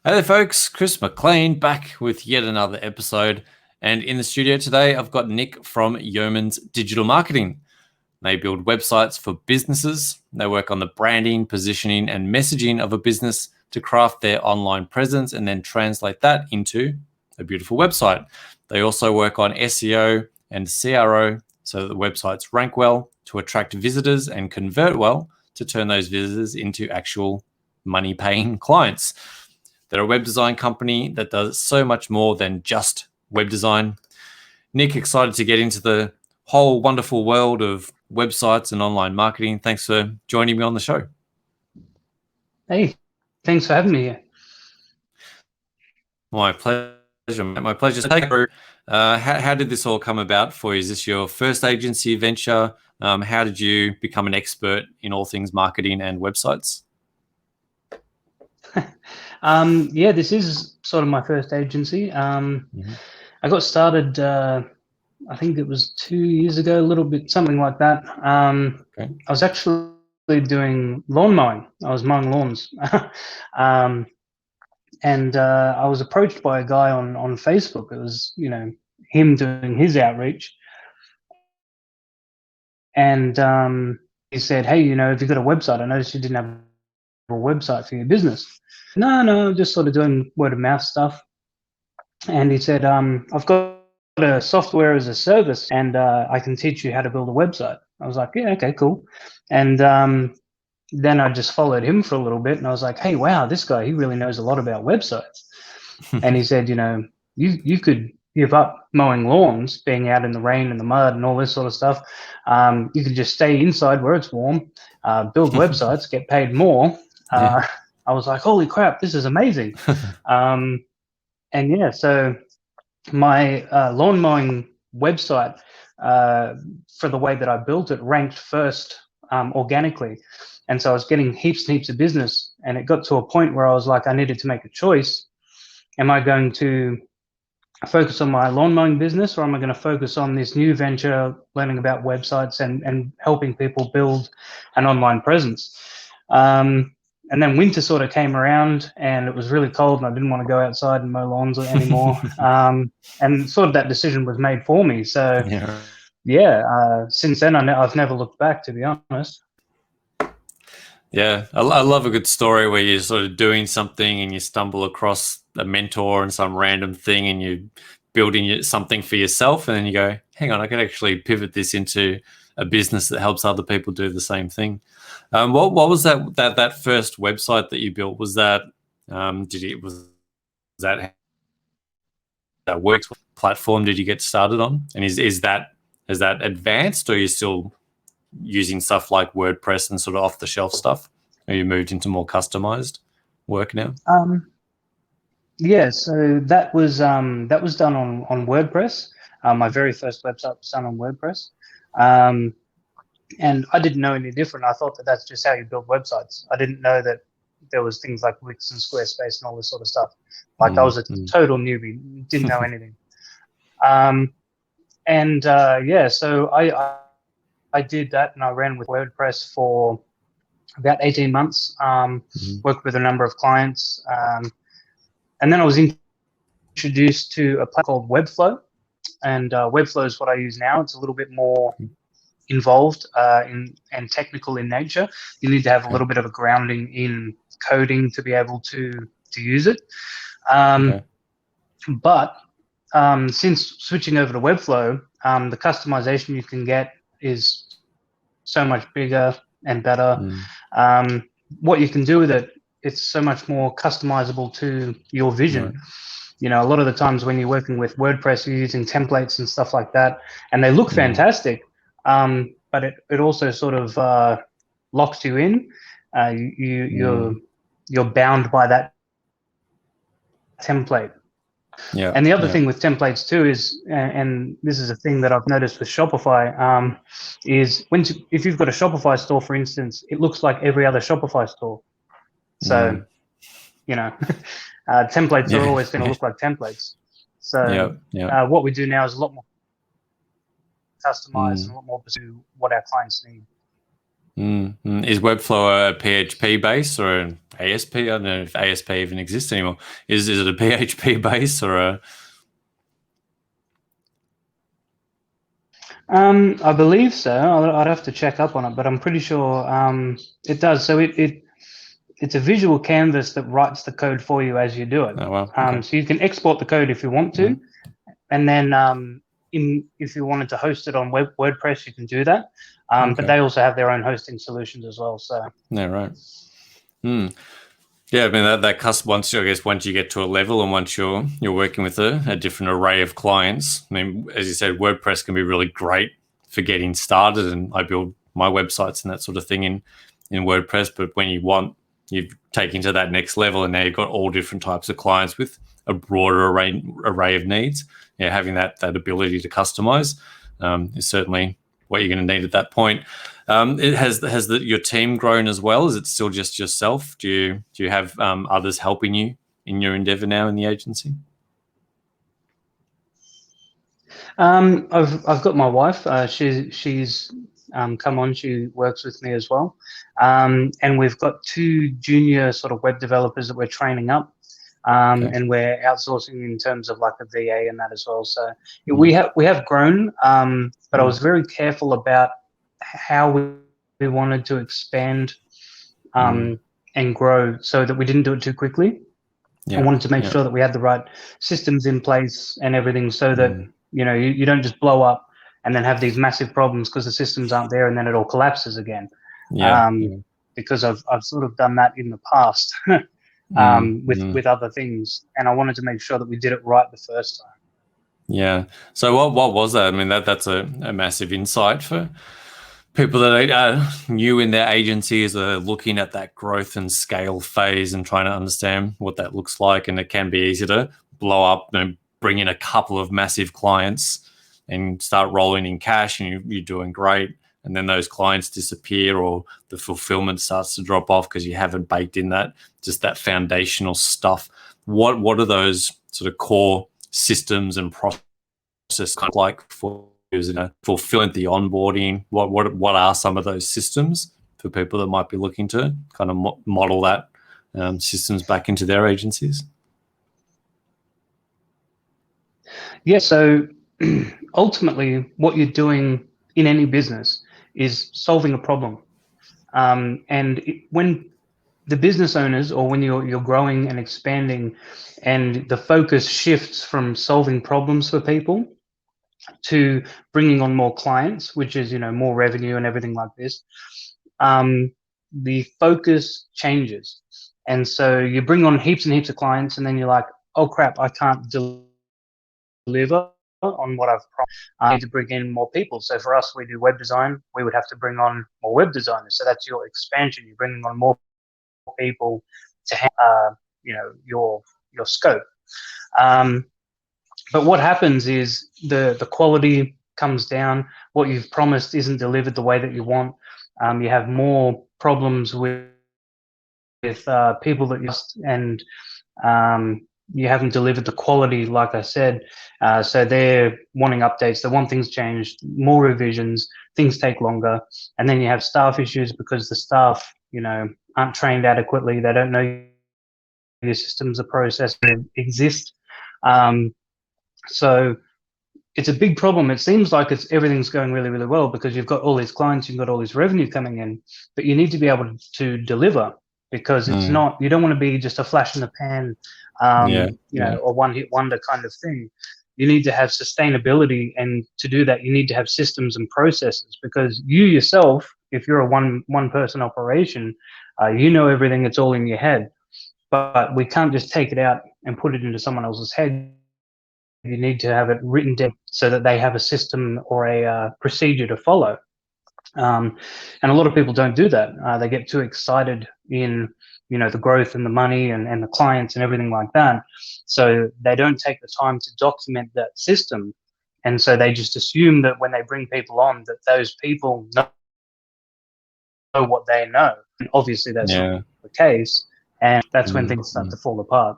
Hey there, folks. Chris McLean back with yet another episode. And in the studio today, I've got Nick from Yeomans Digital Marketing. They build websites for businesses. They work on the branding, positioning, and messaging of a business to craft their online presence and then translate that into a beautiful website. They also work on SEO and CRO so that the websites rank well, to attract visitors and convert well, to turn those visitors into actual money-paying clients. They're a web design company that does so much more than just web design. Nick, excited to get into the whole wonderful world of websites and online marketing. Thanks for joining me on the show. Hey, thanks for having me here. My pleasure. My pleasure. Take through. How did this all come about for you? Is this your first agency venture? How did you become an expert in all things marketing and websites? Yeah, this is sort of my first agency. I got started, I think it was 2 years ago, a little bit, something like that. Okay. I was actually doing lawn mowing. I was mowing lawns. And I was approached by a guy on Facebook. It was, him doing his outreach. And he said, hey, have you got a website? I noticed you didn't have a website for your business. No, just sort of doing word of mouth stuff. And he said, I've got a software as a service, and I can teach you how to build a website. I was like, yeah, okay, cool. And then I just followed him for a little bit, and I was like, hey, wow, this guy, he really knows a lot about websites. And he said, you could give up mowing lawns, being out in the rain and the mud and all this sort of stuff. You could just stay inside where it's warm, build websites, get paid more. Yeah. I was like, holy crap, this is amazing. And yeah, so my lawn mowing website, for the way that I built it, ranked first organically. And so I was getting heaps and heaps of business. And it got to a point where I was like, I needed to make a choice. Am I going to focus on my lawn mowing business, or am I going to focus on this new venture, learning about websites and helping people build an online presence? And then winter sort of came around, and it was really cold, and I didn't want to go outside and mow lawns anymore. And sort of that decision was made for me. So since then I've never looked back, to be honest. Yeah, I love a good story where you're sort of doing something and you stumble across a mentor and some random thing, and you're building something for yourself, and then you go, hang on, I could actually pivot this into a business that helps other people do the same thing. What was that first website that you built? Was that was that works platform did you get started on? And is that advanced, or are you still using stuff like WordPress and sort of off the shelf stuff? Or you moved into more customized work now? Yeah, so that was done on WordPress. My very first website was done on WordPress. And I didn't know any different. I thought that that's just how you build websites. I didn't know that there was things like Wix and Squarespace and all this sort of stuff. Like I was a total newbie, didn't know anything. So I did that, and I ran with WordPress for about 18 months, worked with a number of clients. And then I was introduced to a platform called Webflow. And Webflow is what I use now. It's a little bit more involved and technical in nature. You need to have a little bit of a grounding in coding to be able to use it. But since switching over to Webflow, the customization you can get is so much bigger and better. What you can do with it, it's so much more customizable to your vision. Right. A lot of the times when you're working with WordPress, you're using templates and stuff like that, and they look fantastic, but it also sort of locks you in. You're bound by that template. Yeah. And the other thing with templates too is, and this is a thing that I've noticed with Shopify, is if you've got a Shopify store, for instance, it looks like every other Shopify store. So, templates are always going to look like templates. So what we do now is a lot more customized and a lot more to what our clients need. Is Webflower a PHP base or an ASP? I don't know if ASP even exists anymore. Is it a PHP base or a? I believe so. I'd have to check up on it, but I'm pretty sure it does. So it's a visual canvas that writes the code for you as you do it. Oh, wow. Okay. So you can export the code if you want to, and then if you wanted to host it on WordPress, you can do that. But they also have their own hosting solutions as well. So yeah, right. Yeah, I mean that once you get to a level and once you're working with a different array of clients. I mean, as you said, WordPress can be really great for getting started, and I build my websites and that sort of thing in WordPress. But when you've taken to that next level, and now you've got all different types of clients with a broader array of needs. Yeah, having that ability to customize is certainly what you're going to need at that point. It has your team grown as well? Is it still just yourself? Do you have others helping you in your endeavor now in the agency? I've got my wife. She's come on. She works with me as well, and we've got 2 junior sort of web developers that we're training up, and we're outsourcing in terms of like a VA and that as well. So we have grown, but I was very careful about how we wanted to expand and grow, so that we didn't do it too quickly. I wanted to make sure that we had the right systems in place and everything, so that you don't just blow up and then have these massive problems because the systems aren't there, and then it all collapses again. Because I've sort of done that in the past with other things, and I wanted to make sure that we did it right the first time. Yeah. So what was that? I mean, that's a massive insight for people that are new in their agencies, are looking at that growth and scale phase and trying to understand what that looks like. And it can be easy to blow up and bring in a couple of massive clients and start rolling in cash, and you're doing great. And then those clients disappear, or the fulfillment starts to drop off because you haven't baked in that foundational stuff. What are those sort of core systems and process kind of like for fulfilling the onboarding? What are some of those systems for people that might be looking to kind of model that systems back into their agencies? Yeah, so ultimately what you're doing in any business is solving a problem. When the business owners, or when you're growing and expanding, and the focus shifts from solving problems for people to bringing on more clients, which is more revenue and everything like this, the focus changes. And so you bring on heaps and heaps of clients, and then you're like, oh crap, I can't deliver on what I've promised. I need to bring in more people. So for us, we do web design. We would have to bring on more web designers. So that's your expansion. You're bringing on more people to have, your scope. But what happens is the quality comes down. What you've promised isn't delivered the way that you want. You have more problems with people that and you haven't delivered the quality, like I said. So they're wanting updates. They want things changed, more revisions. Things take longer, and then you have staff issues because the staff, aren't trained adequately. They don't know your systems are processed and exist. So it's a big problem. It seems like everything's going really, really well because you've got all these clients, you've got all this revenue coming in, but you need to be able to deliver, because it's not, you don't want to be just a flash in the pan, or one hit wonder kind of thing. You need to have sustainability, and to do that, you need to have systems and processes, because you yourself, if you're a one person operation, everything, it's all in your head, but we can't just take it out and put it into someone else's head. You need to have it written down so that they have a system or a procedure to follow. And a lot of people don't do that. They get too excited in, the growth and the money and the clients and everything like that. So they don't take the time to document that system. And so they just assume that when they bring people on, that those people know what they know. And obviously that's not the case. And that's when things start to fall apart.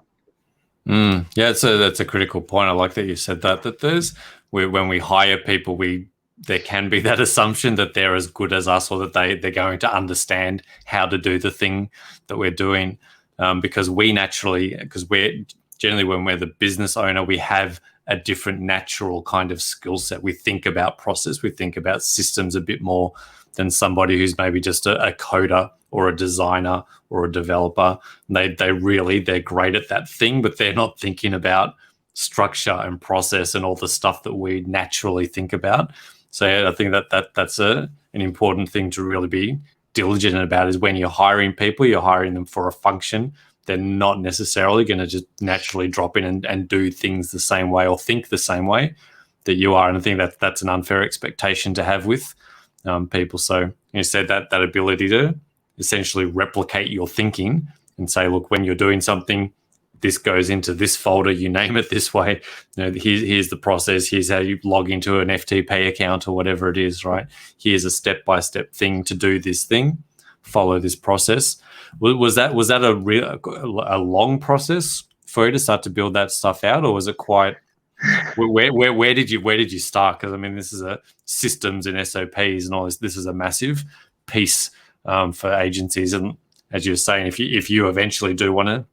Yeah, that's a critical point. I like that you said that there's when we hire people, we there can be that assumption that they're as good as us, or that they're going to understand how to do the thing that we're doing, because we're generally, when we're the business owner, we have a different natural kind of skill set. We think about process, we think about systems a bit more than somebody who's maybe just a coder or a designer or a developer. They're great at that thing, but they're not thinking about structure and process and all the stuff that we naturally think about. So I think that's an important thing to really be diligent about, is when you're hiring people, you're hiring them for a function. They're not necessarily going to just naturally drop in and do things the same way or think the same way that you are. And I think that's an unfair expectation to have with people. So you said that ability to essentially replicate your thinking and say, look, when you're doing something, this goes into this folder, you name it this way. Here's the process. Here's how you log into an FTP account or whatever it is, right? Here's a step-by-step thing to do this thing. Follow this process. Was that a long process for you to start to build that stuff out, or was it quite? Where did you start? Because I mean, this is a systems and SOPs and all this. This is a massive piece for agencies, and as you were saying, if you eventually do want to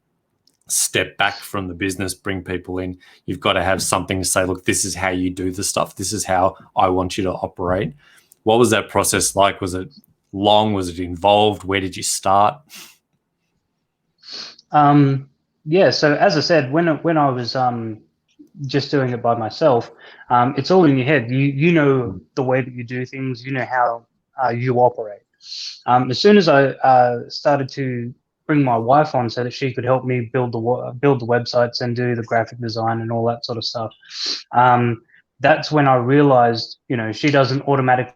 step back from the business, bring people in, you've got to have something to say, look, this is how you do the stuff. This is how I want you to operate. What was that process like? Was it long? Was it involved? Where did you start? Yeah, so as I said, when I was just doing it by myself, it's all in your head. You know the way that you do things, you know how you operate. As soon as I started to bring my wife on so that she could help me build the websites and do the graphic design and all that sort of stuff, that's when I realized, she doesn't automatically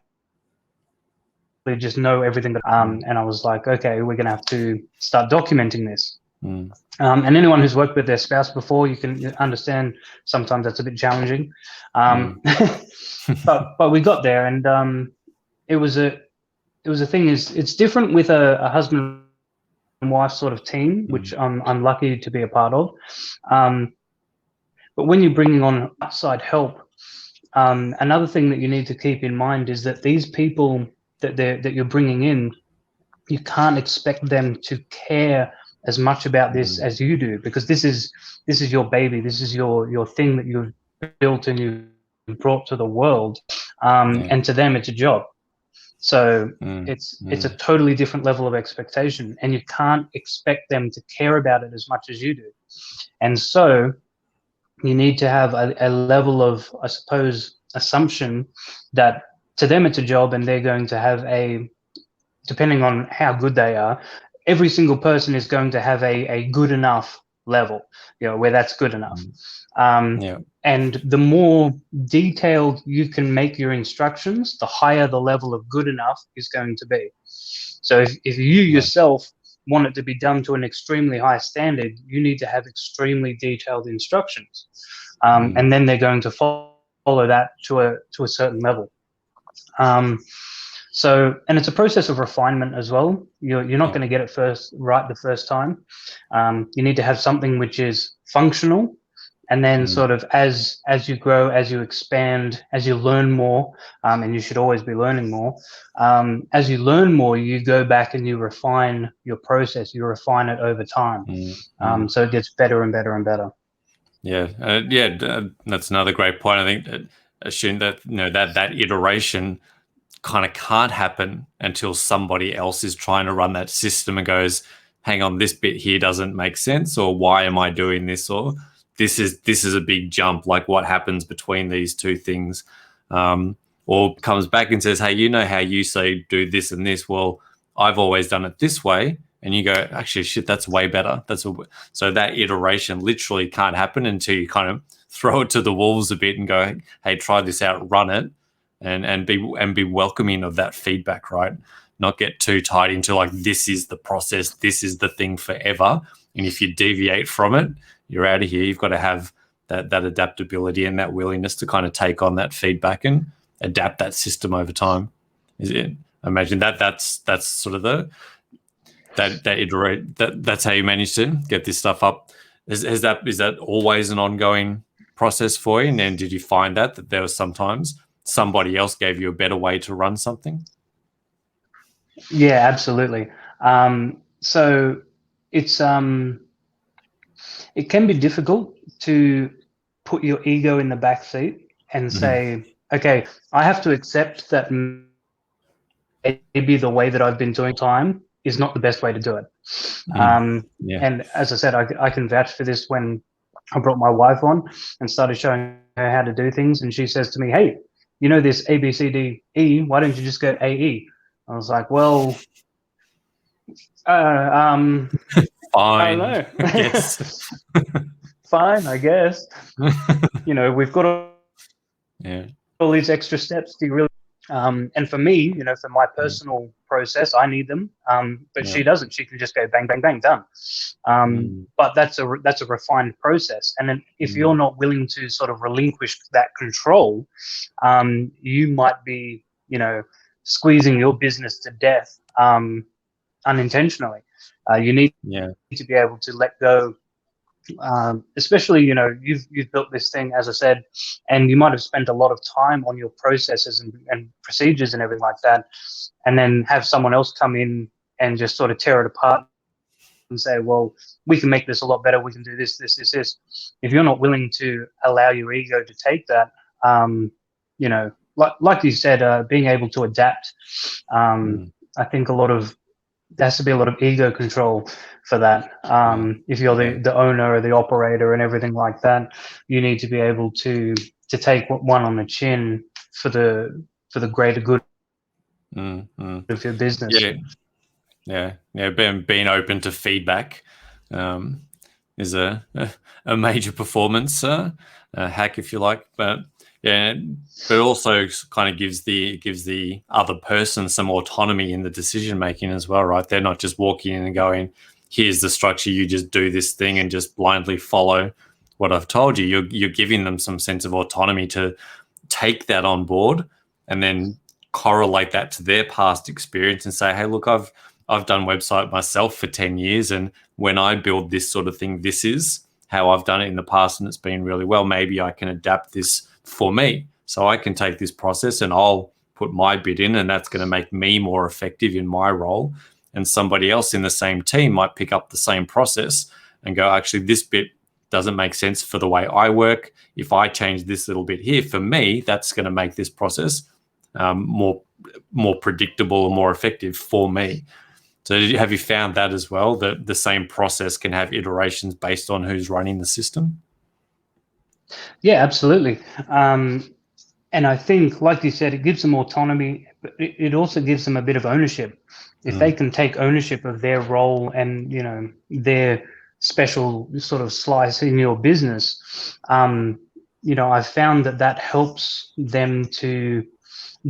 just know everything. And I was like, okay, we're going to have to start documenting this. And anyone who's worked with their spouse before, you can understand sometimes that's a bit challenging. But we got there, and it was a thing. It's different with a husband and wife sort of team, which I'm lucky to be a part of. But when you're bringing on outside help, another thing that you need to keep in mind is that these people that you're bringing in, you can't expect them to care as much about this as you do, because this is your baby. This is your thing that you've built and you've brought to the world, and to them it's a job. So it's a totally different level of expectation, and you can't expect them to care about it as much as you do. And so you need to have a level of, I suppose, assumption that to them it's a job, and they're going to have depending on how good they are, every single person is going to have a good enough level, where that's good enough. And the more detailed you can make your instructions, the higher the level of good enough is going to be. So if you yourself want it to be done to an extremely high standard, you need to have extremely detailed instructions. And then they're going to follow that to a certain level. So, and it's a process of refinement as well. You're not going to get it right the first time. You need to have something which is functional, and then sort of as you grow, as you expand, as you learn more, and you should always be learning more. As you learn more, you go back and you refine your process. You refine it over time, so it gets better and better and better. That's another great point. I think assume that that iteration kind of can't happen until somebody else is trying to run that system and goes, hang on, this bit here doesn't make sense, or why am I doing this, or this is a big jump, like what happens between these two things, or comes back and says, hey, how you say do this and this, well, I've always done it this way, and you go, actually, shit, that's way better. So that iteration literally can't happen until you kind of throw it to the wolves a bit and go, hey, try this out, run it. And be welcoming of that feedback, right? Not get too tied into like, this is the process, this is the thing forever. And if you deviate from it, you're out of here. You've got to have that adaptability and that willingness to kind of take on that feedback and adapt that system over time. Is it? I imagine that's sort of that's how you manage to get this stuff up. Is that always an ongoing process for you? And then did you find that there was sometimes somebody else gave you a better way to run something? Yeah, absolutely. So it's it can be difficult to put your ego in the back seat and say, okay, I have to accept that maybe the way that I've been doing time is not the best way to do it. Yeah. And as I said, I can vouch for this. When I brought my wife on and started showing her how to do things, and she says to me, hey, you know this A, B, C, D, E, why don't you just go AE? I was like, well, I Fine. don't know. Yes. Fine, I guess. You know, we've got Yeah. all these extra steps. Do you really? And for me, you know, for my personal process, I need them. But she doesn't. She can just go bang, bang, bang, done. But that's a refined process. And then if you're not willing to sort of relinquish that control, you might be, you know, squeezing your business to death unintentionally. You need to be able to let go. Especially, you know, you've built this thing, as I said, and you might have spent a lot of time on your processes and procedures and everything like that, and then have someone else come in and just sort of tear it apart and say, well, we can make this a lot better, we can do this, this, this, this. If you're not willing to allow your ego to take that, you know, like you said, being able to adapt, I think there has to be a lot of ego control for that. If you're the owner or the operator and everything like that, you need to be able to take one on the chin for the greater good of your business. Being open to feedback is a major performance hack, if you like. But also kind of gives the other person some autonomy in the decision making as well, right? They're not just walking in and going, here's the structure, you just do this thing and just blindly follow what I've told you. You're giving them some sense of autonomy to take that on board and then correlate that to their past experience and say, hey, look, I've done website myself for 10 years, and when I build this sort of thing, this is how I've done it in the past and it's been really well. Maybe I can adapt this for me. So I can take this process and I'll put my bit in, and that's going to make me more effective in my role. And somebody else in the same team might pick up the same process and go, actually, this bit doesn't make sense for the way I work. If I change this little bit here, for me, that's going to make this process more predictable or more effective for me. So have you found that as well, that the same process can have iterations based on who's running the system? Yeah, absolutely. And I think, like you said, it gives them autonomy, but it also gives them a bit of ownership. If they can take ownership of their role and, you know, their special sort of slice in your business, you know, I've found that helps them to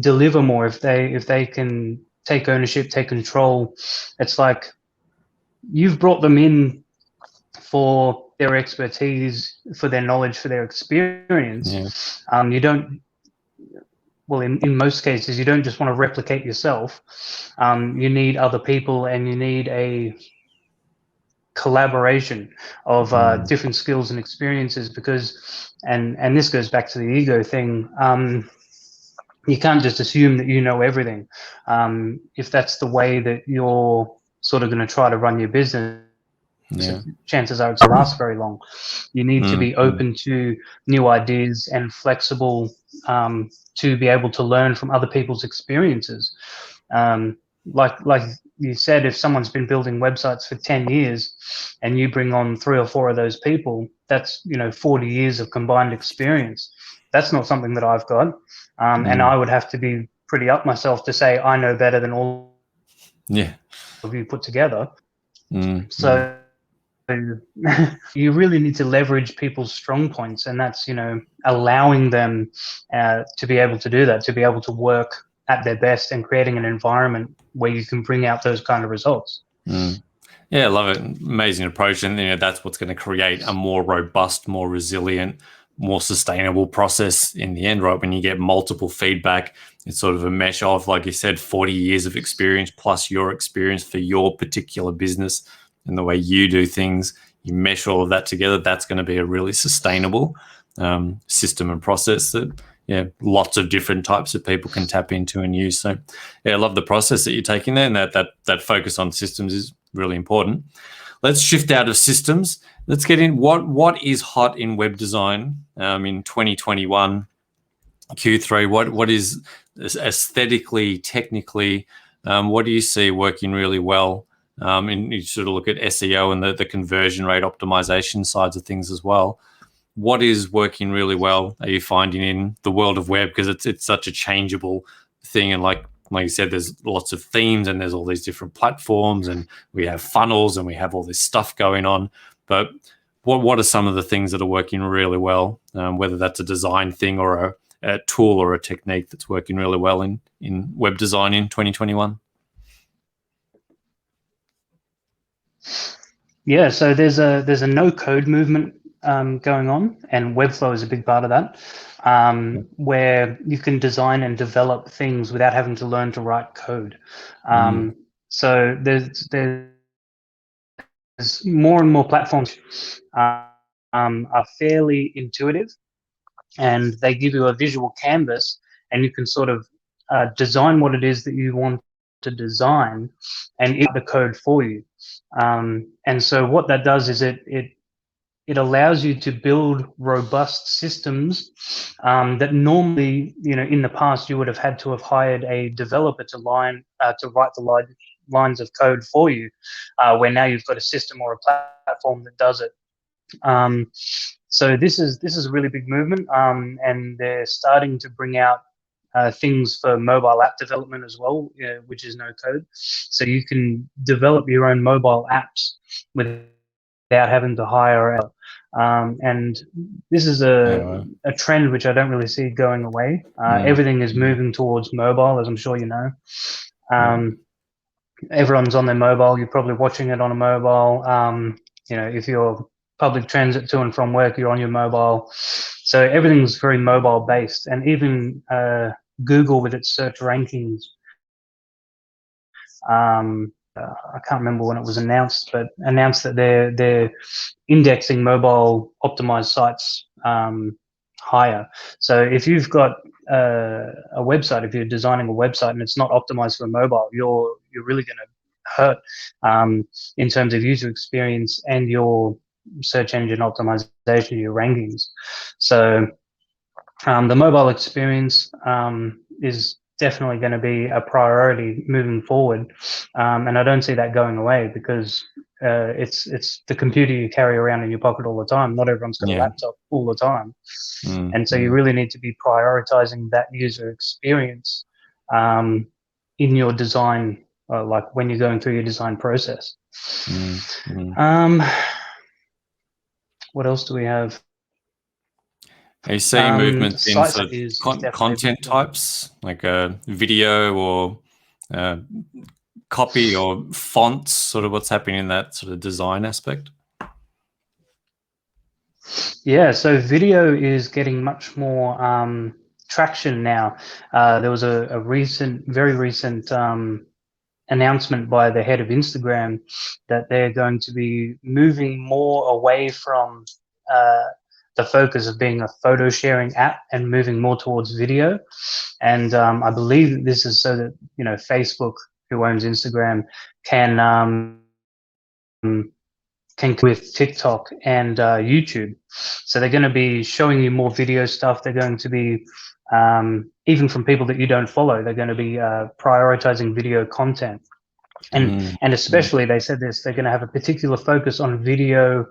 deliver more. If they can take ownership, take control, it's like you've brought them in for their expertise, for their knowledge, for their experience. You don't, well, in most cases, you don't just want to replicate yourself. You need other people, and you need a collaboration of different skills and experiences, because, and this goes back to the ego thing, you can't just assume that you know everything. If that's the way that you're sort of going to try to run your business, chances are it's not last very long. You need to be open to new ideas and flexible to be able to learn from other people's experiences. Like you said, if someone's been building websites for 10 years and you bring on 3 or 4 of those people, that's, you know, 40 years of combined experience. That's not something that I've got. And I would have to be pretty up myself to say I know better than all of you put together. So you really need to leverage people's strong points, and that's, you know, allowing them to be able to do that, to be able to work at their best, and creating an environment where you can bring out those kind of results. Yeah, I love it. Amazing approach. And, you know, that's what's going to create a more robust, more resilient, more sustainable process in the end, right? When you get multiple feedback, it's sort of a mesh of, like you said, 40 years of experience plus your experience for your particular business and the way you do things. You mesh all of that together. That's going to be a really sustainable system and process that lots of different types of people can tap into and use. So yeah, I love the process that you're taking there, and that focus on systems is really important. Let's shift out of systems. Let's get in what is hot in web design in 2021 Q3. What is aesthetically, technically, what do you see working really well? And you sort of look at SEO and the conversion rate optimization sides of things as well. What is working really well are you finding in the world of web? Because it's such a changeable thing, and like you said, there's lots of themes and there's all these different platforms, and we have funnels and we have all this stuff going on. But what are some of the things that are working really well, whether that's a design thing or a tool or a technique that's working really well in web design in 2021? Yeah, so there's a no code movement going on, and Webflow is a big part of that, where you can design and develop things without having to learn to write code. So there's more and more platforms are fairly intuitive, and they give you a visual canvas, and you can sort of design what it is that you want to design and it the code for you. And so what that does is it allows you to build robust systems that normally, in the past, you would have had to have hired a developer to write the lines of code for you, where now you've got a system or a platform that does it. So this is a really big movement, and they're starting to bring out things for mobile app development as well, which is no code. So you can develop your own mobile apps without having to hire out. And this is a trend which I don't really see going away. Everything is moving towards mobile, as I'm sure you know. Everyone's on their mobile. You're probably watching it on a mobile. If you're public transit to and from work, you're on your mobile. So everything's very mobile based, and even Google with its search rankings. I can't remember when it was announced, but announced that they're indexing mobile optimized sites higher. So if you've got a website, if you're designing a website and it's not optimized for mobile, you're really going to hurt in terms of user experience and your search engine optimization, your rankings. So the mobile experience is definitely going to be a priority moving forward, and I don't see that going away, because it's the computer you carry around in your pocket all the time. Not everyone's got a laptop all the time, and so you really need to be prioritizing that user experience in your design, like when you're going through your design process. What else do we have? Are you seeing movements in sort of content types, like a video or copy or fonts, sort of what's happening in that sort of design aspect? Yeah, so video is getting much more traction now. There was a very recent announcement by the head of Instagram that they're going to be moving more away from the focus of being a photo sharing app and moving more towards video. And I believe this is so that Facebook, who owns Instagram, can with TikTok and YouTube. So they're going to be showing you more video stuff. They're going to be even from people that you don't follow, they're going to be prioritizing video content. And especially, they said this, they're going to have a particular focus on video,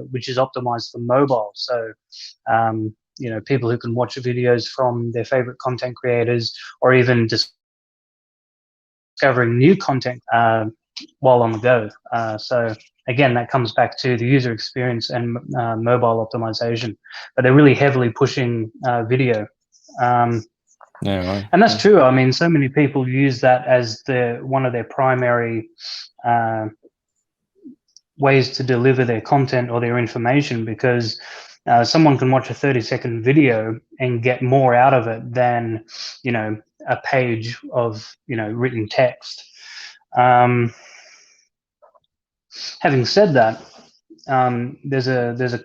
which is optimized for mobile. So, people who can watch videos from their favorite content creators, or even discovering new content while on the go. So again, that comes back to the user experience and mobile optimization, but they're really heavily pushing video. And that's true. I mean, so many people use that as one of their primary ways to deliver their content or their information, because someone can watch a 30-second video and get more out of it than a page of written text. Having said that, there's a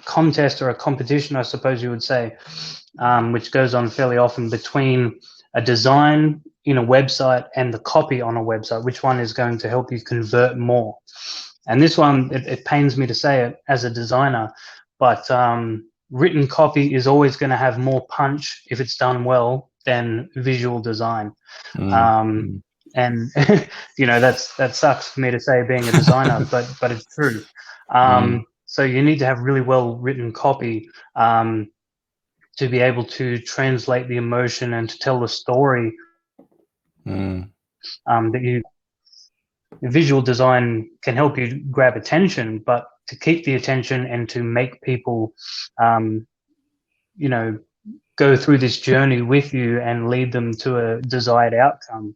contest or a competition, I suppose you would say, which goes on fairly often between a design in a website and the copy on a website. Which one is going to help you convert more? And this one, it pains me to say it as a designer, but written copy is always going to have more punch if it's done well than visual design. And that sucks for me to say, being a designer, but it's true. So you need to have really well written copy to be able to translate the emotion and to tell the story that you. Visual design can help you grab attention, but to keep the attention and to make people, go through this journey with you and lead them to a desired outcome,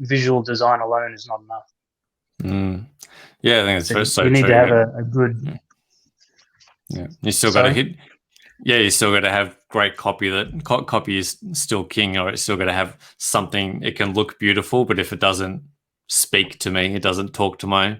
visual design alone is not enough. Yeah, I think it's so true. You need to have a good. Yeah, you still got to hit. Yeah, you still got to have great copy. That copy is still king, or it's still got to have something. It can look beautiful, but if it doesn't speak to me, it doesn't talk to my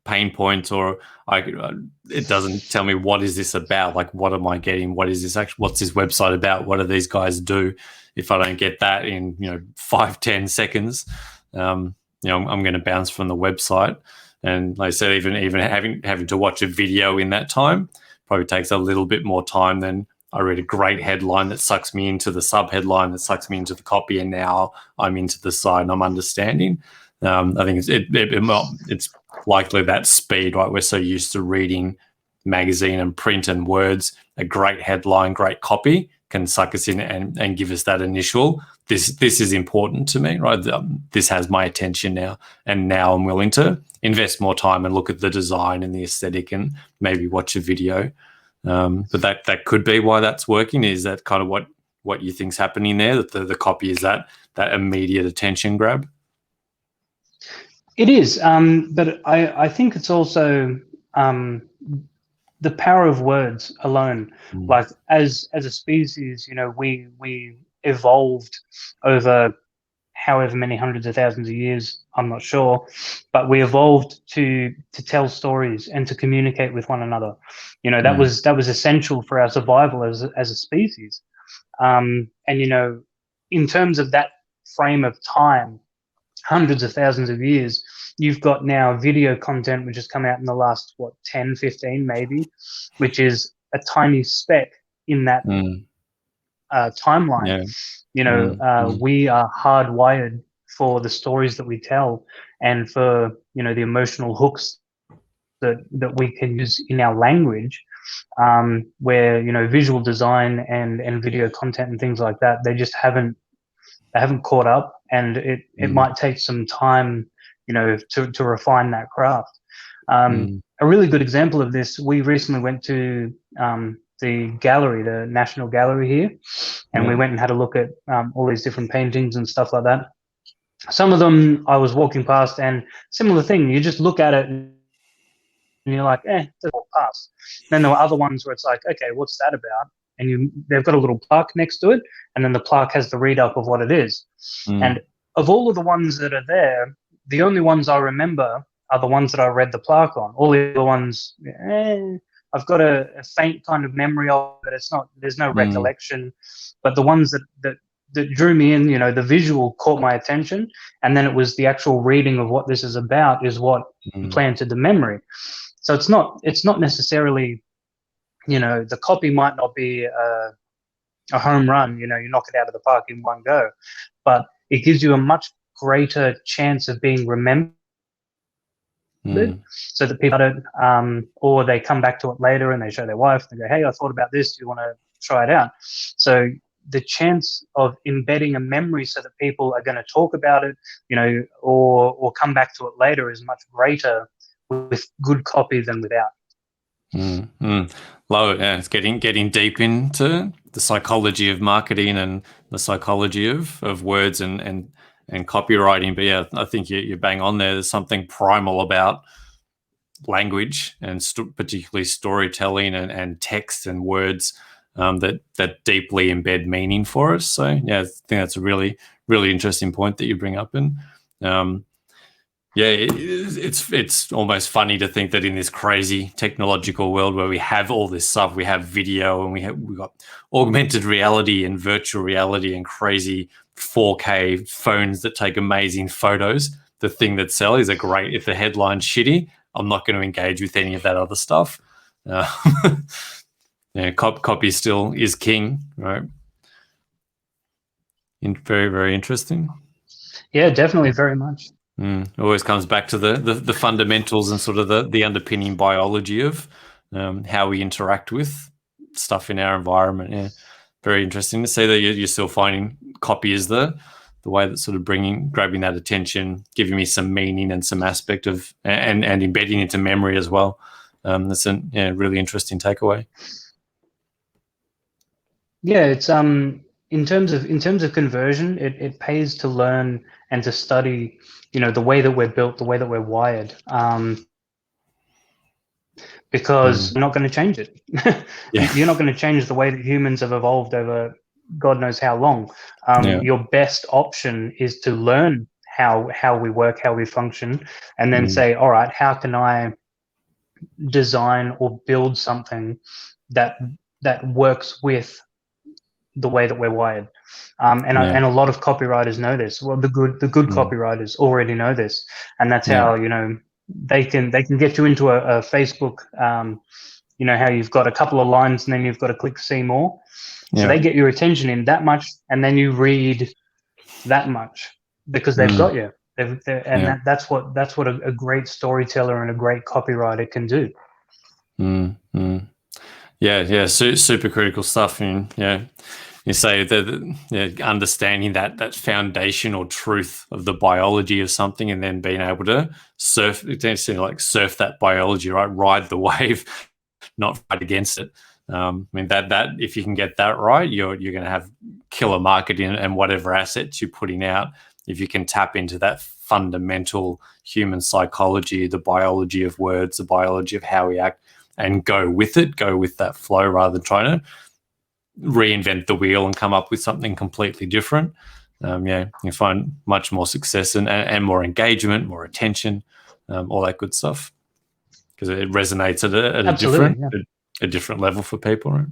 pain points, or it doesn't tell me what is this about. Like, what am I getting? What is this actually? What's this website about? What do these guys do? If I don't get that in 5-10 seconds, I'm going to bounce from the website. And like I said, even having to watch a video in that time probably takes a little bit more time than I read a great headline that sucks me into the sub-headline that sucks me into the copy, and now I'm into the site and I'm understanding. I think it's likely that speed, right? We're so used to reading magazine and print and words. A great headline, great copy can suck us in and give us that initial, this is important to me, right? This has my attention now, and now I'm willing to invest more time and look at the design and the aesthetic and maybe watch a video. But that could be why that's working. Is that kind of what you think's happening there, that the copy is that immediate attention grab? It is, but I think it's also the power of words alone. Like, as a species, we evolved over however many hundreds of thousands of years, I'm not sure, but we evolved to tell stories and to communicate with one another. That was essential for our survival as a species. And in terms of that frame of time, hundreds of thousands of years, you've got now video content which has come out in the last 10, 15 maybe, which is a tiny speck in that timeline. We are hardwired for the stories that we tell, and for the emotional hooks that we can use in our language, where visual design and video content and things like that, they just haven't caught up, and it might take some time to refine that craft. A really good example of this, we recently went to the gallery, the National Gallery here, and we went and had a look at all these different paintings and stuff like that. Some of them I was walking past, and similar thing, you just look at it and you're like, just walk past. Then there were other ones where it's like, okay, what's that about? And they've got a little plaque next to it, and then the plaque has the read-up of what it is. And of all of the ones that are there, the only ones I remember are the ones that I read the plaque on. All the other ones, I've got a faint kind of memory of it. There's no recollection. But the ones that drew me in, the visual caught my attention, and then it was the actual reading of what this is about is what planted the memory. So it's not necessarily, the copy might not be a home run, you knock it out of the park in one go, but it gives you a much greater chance of being remembered, so that people don't, or they come back to it later and they show their wife and they go, hey, I thought about this, do you want to try it out? So the chance of embedding a memory so that people are going to talk about it, or come back to it later is much greater with good copy than without. Love it. Yeah, it's getting deep into the psychology of marketing and the psychology of words and copywriting. But yeah, I think you bang on there. There's something primal about language and particularly storytelling and text and words that deeply embed meaning for us. So yeah, I think that's a really, really interesting point that you bring up. And Yeah, it's almost funny to think that in this crazy technological world where we have all this stuff, we have video and we've got augmented reality and virtual reality and crazy 4K phones that take amazing photos. The thing that sells is great. If the headline's shitty, I'm not going to engage with any of that other stuff. Yeah, copy still is king, right? Very, very interesting. Yeah, definitely, very much. It always comes back to the fundamentals and sort of the underpinning biology of how we interact with stuff in our environment. Yeah, very interesting to see that you're still finding copy is the way that's sort of grabbing that attention, giving me some meaning and some aspect of and embedding into memory as well. That's a really interesting takeaway. Yeah, it's in terms of conversion, it pays to learn and to study, the way that we're built, the way that we're wired, because we're not going to change it. Yeah. You're not going to change the way that humans have evolved over God knows how long. Your best option is to learn how we work, how we function, and then say, all right, how can I design or build something that works with the way that we're wired. And a lot of copywriters know this. Well, the good copywriters already know this, and that's how they can get you into a Facebook. How you've got a couple of lines and then you've got to click see more. So they get your attention in that much, and then you read that much because they've got you. That's what a great storyteller and a great copywriter can do. Yeah, super critical stuff. And you say that understanding that foundational truth of the biology of something, and then being able to surf that biology, right? Ride the wave, not fight against it. I mean that if you can get that right, you're going to have killer marketing and whatever assets you're putting out. If you can tap into that fundamental human psychology, the biology of words, the biology of how we act, and go with that flow rather than trying to reinvent the wheel and come up with something completely different. You find much more success and more engagement, more attention, all that good stuff, because it resonates at a different level for people, right?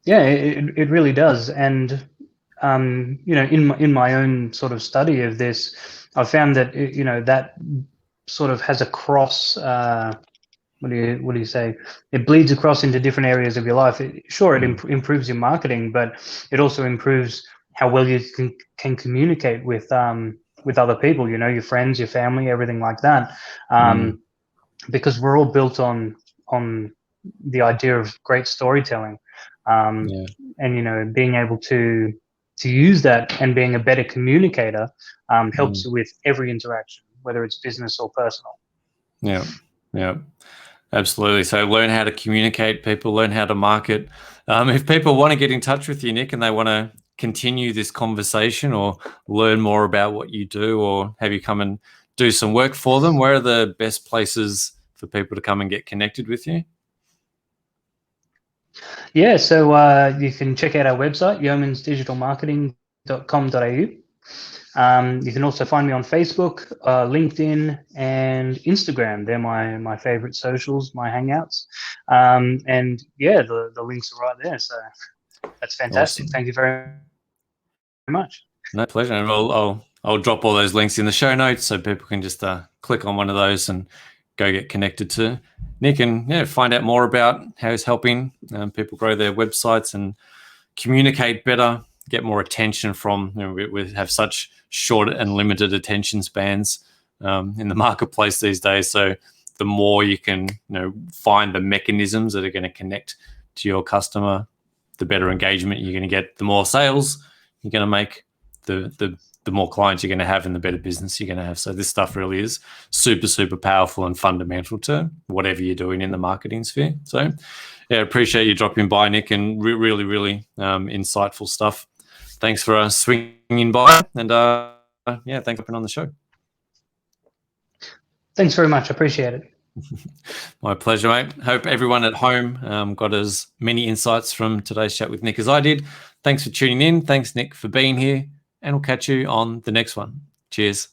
Yeah, it really does. And in my own sort of study of this, I found that that sort of has a cross. What do you say? It bleeds across into different areas of your life. It improves your marketing, but it also improves how well you can communicate with other people. Your friends, your family, everything like that. Because we're all built on the idea of great storytelling, and being able to use that and being a better communicator helps you with every interaction, whether it's business or personal. Yeah, absolutely. So learn how to communicate, people learn how to market. If people want to get in touch with you, Nick, and they want to continue this conversation or learn more about what you do, or have you come and do some work for them, where are the best places for people to come and get connected with you? Yeah, so you can check out our website, yeomansdigitalmarketing.com.au. You can also find me on Facebook, LinkedIn, and Instagram. They're my favorite socials, my hangouts. And yeah, the links are right there. So that's fantastic. Awesome. Thank you very much. No, pleasure. And I'll drop all those links in the show notes so people can just click on one of those and go get connected to Nick and find out more about how he's helping people grow their websites and communicate better, get more attention from. We have such short and limited attention spans in the marketplace these days. So the more you can find the mechanisms that are going to connect to your customer, the better engagement you're going to get, the more sales you're going to make, the more clients you're going to have, and the better business you're going to have. So this stuff really is super, super powerful and fundamental to whatever you're doing in the marketing sphere. So yeah, appreciate you dropping by, Nick, and really, really insightful stuff. Thanks for swinging by, and thanks for being on the show. Thanks very much. I appreciate it. My pleasure, mate. Hope everyone at home got as many insights from today's chat with Nick as I did. Thanks for tuning in. Thanks, Nick, for being here. And we'll catch you on the next one. Cheers.